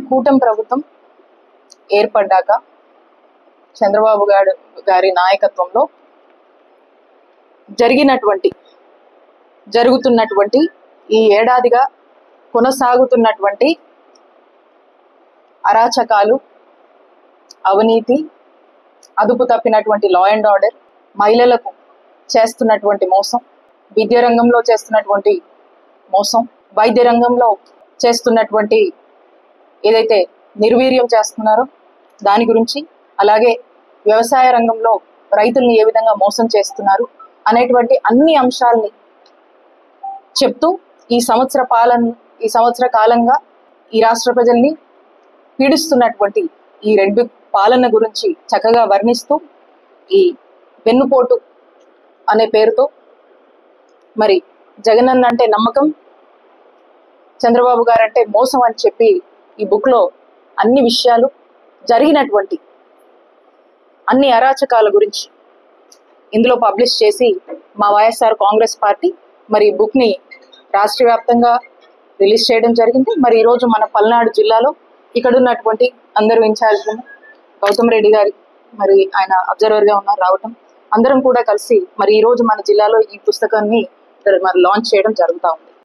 కూటమి ప్రభుత్వం ఏర్పడ్డాక చంద్రబాబు గారి నాయకత్వంలో జరుగుతున్నటువంటి ఈ ఏడాదిగా కొనసాగుతున్నటువంటి అరాచకాలు, అవినీతి, అదుపు తప్పినటువంటి లా అండ్ ఆర్డర్, మహిళలకు చేస్తున్నటువంటి మోసం, విద్యా రంగంలో చేస్తున్నటువంటి మోసం, వైద్య రంగంలో చేస్తున్నటువంటి ఏదైతే నిర్వీర్యం చేస్తున్నారో దాని గురించి, అలాగే వ్యవసాయ రంగంలో రైతుల్ని ఏ విధంగా మోసం చేస్తున్నారు అనేటువంటి అన్ని అంశాలని చెప్తూ ఈ సంవత్సర కాలంగా ఈ రాష్ట్ర ప్రజల్ని పీడిస్తున్నటువంటి ఈ రెడ్డి పాలన గురించి చక్కగా వర్ణిస్తూ ఈ వెన్నుపోటు అనే పేరుతో మరి జగనన్న అంటే నమ్మకం, చంద్రబాబు గారు అంటే మోసం అని చెప్పి ఈ బుక్ లో అన్ని విషయాలు, జరిగినటువంటి అన్ని అరాచకాల గురించి ఇందులో పబ్లిష్ చేసి మా వైఎస్ఆర్ కాంగ్రెస్ పార్టీ మరి ఈ బుక్ ని రాష్ట్ర వ్యాప్తంగా రిలీజ్ చేయడం జరిగింది. మరి ఈరోజు మన పల్నాడు జిల్లాలో ఇక్కడ ఉన్నటువంటి అందరూ ఇన్ఛార్జ్ గౌతమ్ రెడ్డి గారి మరి ఆయన అబ్జర్వర్ గా ఉన్నారు రావటం, అందరం కూడా కలిసి మరి ఈ రోజు మన జిల్లాలో ఈ పుస్తకాన్ని మరి లాంచ్ చేయడం జరుగుతూ ఉంది.